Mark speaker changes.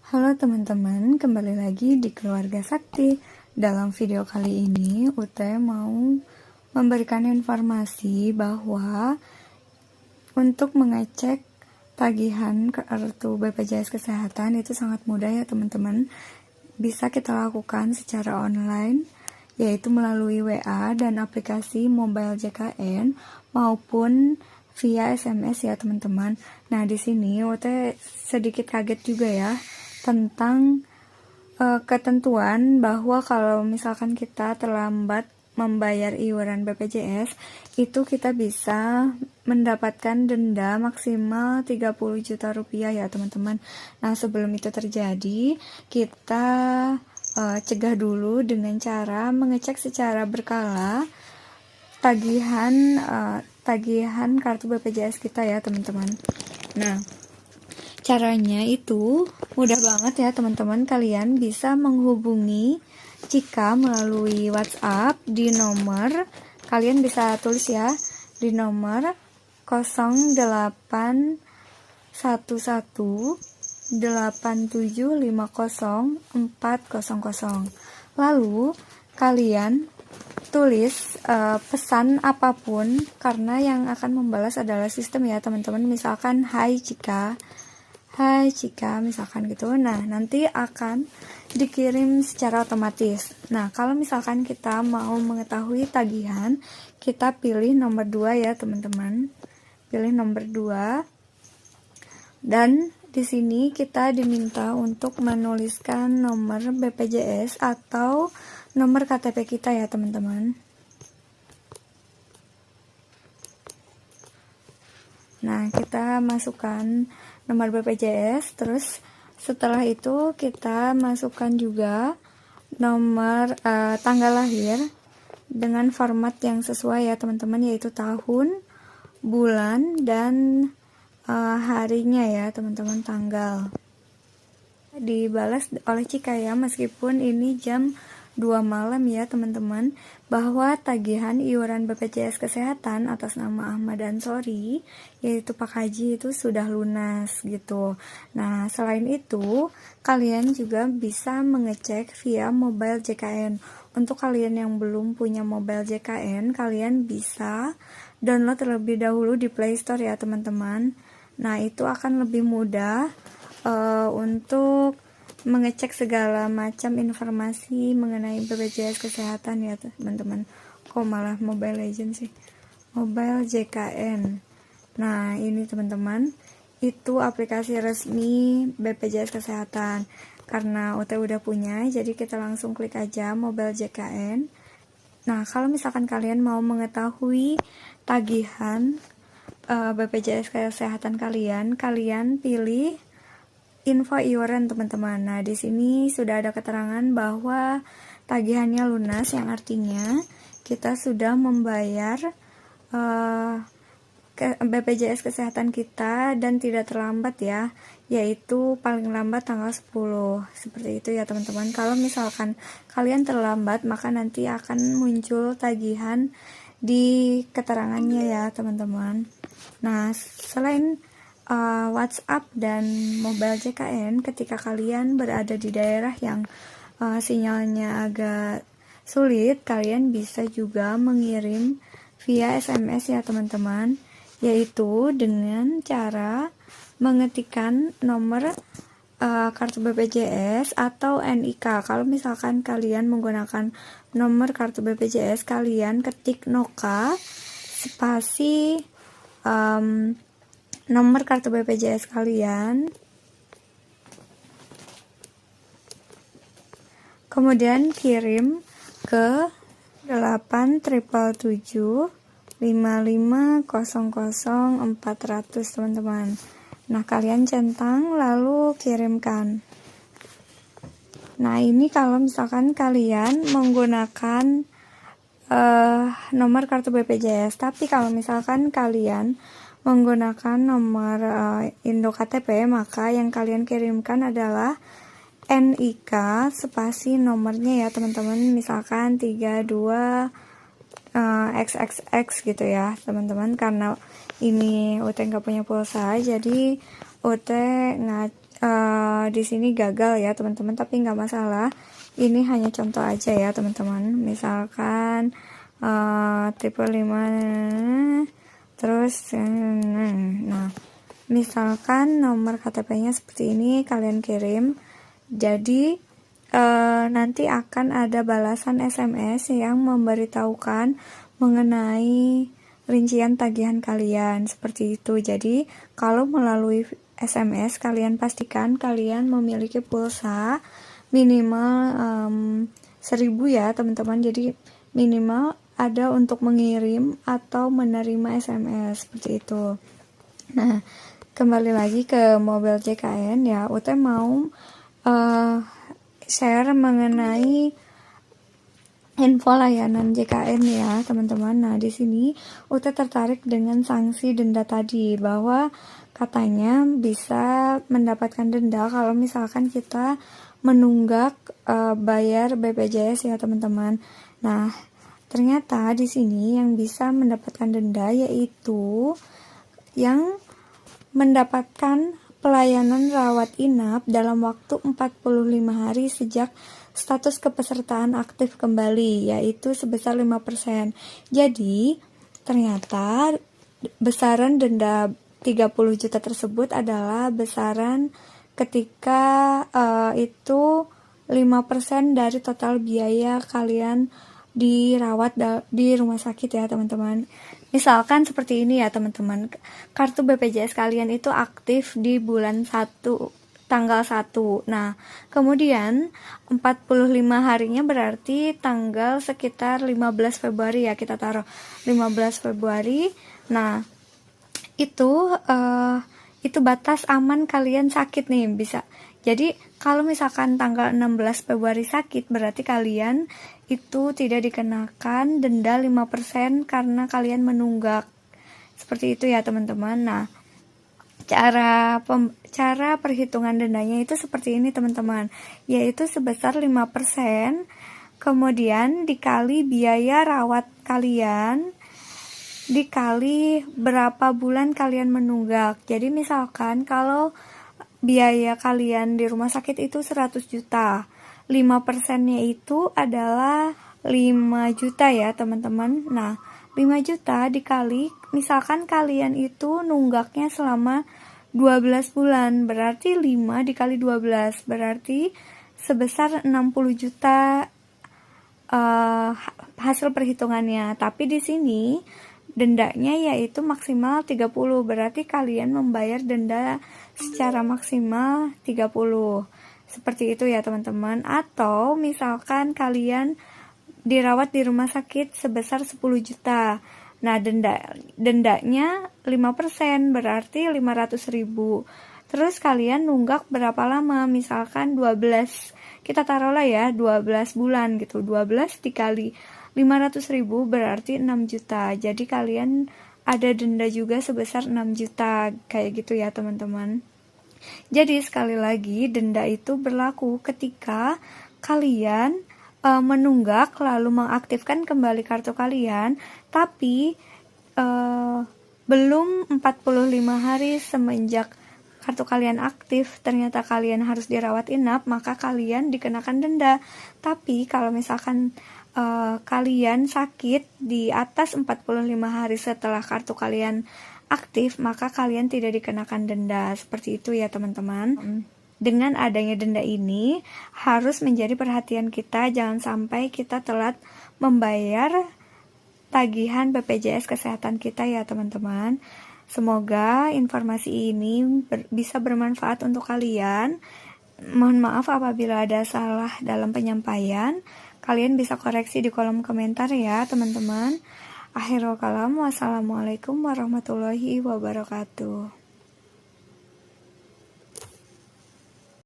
Speaker 1: Halo teman-teman, kembali lagi di Keluarga Sakti. Dalam video kali ini, Ute mau memberikan informasi bahwa untuk mengecek tagihan kartu BPJS Kesehatan itu sangat mudah ya teman-teman. Bisa kita lakukan secara online, yaitu melalui WA dan aplikasi mobile JKN maupun via SMS ya teman-teman. Nah di sini Ute sedikit kaget juga ya tentang ketentuan bahwa kalau misalkan kita terlambat membayar iuran BPJS itu kita bisa mendapatkan denda maksimal 30 juta rupiah ya teman-teman. Nah sebelum itu terjadi kita cegah dulu dengan cara mengecek secara berkala tagihan kartu BPJS kita ya teman-teman. Nah caranya itu mudah banget ya teman-teman. Kalian bisa menghubungi Cika melalui WhatsApp di nomor, kalian bisa tulis ya, di nomor 081187504000. Lalu kalian tulis pesan apapun, karena yang akan membalas adalah sistem ya teman-teman. Misalkan Hai Cika misalkan gitu. Nah nanti akan dikirim secara otomatis. Nah kalau misalkan kita mau mengetahui tagihan, kita pilih nomor 2 ya teman-teman, pilih nomor 2, dan di sini kita diminta untuk menuliskan nomor BPJS atau nomor KTP kita ya teman-teman. Nah kita masukkan nomor BPJS, terus setelah itu kita masukkan juga nomor tanggal lahir dengan format yang sesuai ya teman-teman, yaitu tahun, bulan, dan harinya ya teman-teman, tanggal. Dibalas oleh Cika ya, meskipun ini jam 2 malam ya teman-teman, bahwa tagihan iuran BPJS Kesehatan atas nama Ahmad Ansori, yaitu Pak Haji, itu sudah lunas gitu. Nah selain itu kalian juga bisa mengecek via mobile JKN. Untuk kalian yang belum punya mobile JKN, kalian bisa download terlebih dahulu di Play Store ya teman-teman. Nah itu akan lebih mudah untuk mengecek segala macam informasi mengenai BPJS Kesehatan ya teman-teman. Kok malah Mobile Legends sih, Mobile JKN. Nah ini teman-teman, itu aplikasi resmi BPJS Kesehatan. Karena UT udah punya, jadi kita langsung klik aja Mobile JKN. Nah kalau misalkan kalian mau mengetahui tagihan BPJS Kesehatan kalian pilih info iuran teman-teman. Nah, di sini sudah ada keterangan bahwa tagihannya lunas, yang artinya kita sudah membayar BPJS Kesehatan kita dan tidak terlambat ya, yaitu paling lambat tanggal 10. Seperti itu ya teman-teman. Kalau misalkan kalian terlambat, maka nanti akan muncul tagihan di keterangannya ya teman-teman. Nah, selain WhatsApp dan mobile JKN, ketika kalian berada di daerah yang sinyalnya agak sulit, kalian bisa juga mengirim via SMS ya teman-teman, yaitu dengan cara mengetikkan nomor kartu BPJS atau NIK. Kalau misalkan kalian menggunakan nomor kartu BPJS, kalian ketik NOKA spasi nomor kartu BPJS kalian, kemudian kirim ke 87775500400 teman-teman. Nah kalian centang lalu kirimkan. Nah ini kalau misalkan kalian menggunakan nomor kartu BPJS, tapi kalau misalkan kalian menggunakan nomor Indo KTP, maka yang kalian kirimkan adalah NIK spasi nomornya ya teman-teman, misalkan 32 XXX gitu ya teman-teman. Karena ini UT nggak punya pulsa, jadi UT di sini gagal ya teman-teman, tapi nggak masalah. Ini hanya contoh aja ya teman-teman. Misalkan tipe 5, terus nah misalkan nomor KTP-nya seperti ini, kalian kirim. Jadi nanti akan ada balasan SMS yang memberitahukan mengenai rincian tagihan kalian, seperti itu. Jadi kalau melalui SMS, kalian pastikan kalian memiliki pulsa minimal 1000 ya teman-teman. Jadi minimal ada untuk mengirim atau menerima SMS, seperti itu. Nah, kembali lagi ke mobil JKN ya, UT mau share mengenai info layanan JKN ya teman-teman. Nah, di sini UT tertarik dengan sanksi denda tadi, bahwa katanya bisa mendapatkan denda kalau misalkan kita menunggak bayar BPJS ya teman-teman. Nah, ternyata di sini yang bisa mendapatkan denda yaitu yang mendapatkan pelayanan rawat inap dalam waktu 45 hari sejak status kepesertaan aktif kembali, yaitu sebesar 5%. Jadi, ternyata besaran denda 30 juta tersebut adalah besaran ketika itu 5% dari total biaya kalian dirawat di rumah sakit ya teman-teman. Misalkan seperti ini ya teman-teman, kartu BPJS kalian itu aktif di bulan 1, tanggal 1. Nah, kemudian 45 harinya berarti tanggal sekitar 15 Februari ya, kita taruh 15 Februari. Nah, itu batas aman kalian sakit nih, bisa. Jadi kalau misalkan tanggal 16 Februari sakit, berarti kalian itu tidak dikenakan denda 5% karena kalian menunggak. Seperti itu ya teman-teman. Nah, cara perhitungan dendanya itu seperti ini teman-teman, yaitu sebesar 5%, kemudian dikali biaya rawat kalian, dikali berapa bulan kalian menunggak. Jadi misalkan kalau biaya kalian di rumah sakit itu 100 juta, 5%-nya itu adalah 5 juta ya teman-teman. Nah, 5 juta dikali, misalkan kalian itu nunggaknya selama 12 bulan, berarti 5 dikali 12, berarti sebesar 60 juta hasil perhitungannya. Tapi di sini dendanya yaitu maksimal 30, berarti kalian membayar denda secara maksimal 30. Seperti itu ya teman-teman. Atau misalkan kalian dirawat di rumah sakit sebesar 10 juta. Nah, dendanya 5%, berarti 500.000. Terus kalian nunggak berapa lama? Misalkan 12. Kita taruhlah ya 12 bulan gitu. 12 dikali 500.000 berarti 6 juta. Jadi kalian ada denda juga sebesar 6 juta. Kayak gitu ya teman-teman. Jadi sekali lagi, denda itu berlaku ketika kalian menunggak lalu mengaktifkan kembali kartu kalian, tapi belum 45 hari semenjak kartu kalian aktif, ternyata kalian harus dirawat inap, maka kalian dikenakan denda. Tapi kalau misalkan kalian sakit di atas 45 hari setelah kartu kalian aktif, maka kalian tidak dikenakan denda. Seperti itu ya teman-teman. Dengan adanya denda ini harus menjadi perhatian kita, jangan sampai kita telat membayar tagihan BPJS kesehatan kita ya teman-teman. Semoga informasi ini bisa bermanfaat untuk kalian. Mohon maaf apabila ada salah dalam penyampaian. Kalian bisa koreksi di kolom komentar ya teman-teman. Akhirul kalam, wassalamualaikum warahmatullahi wabarakatuh.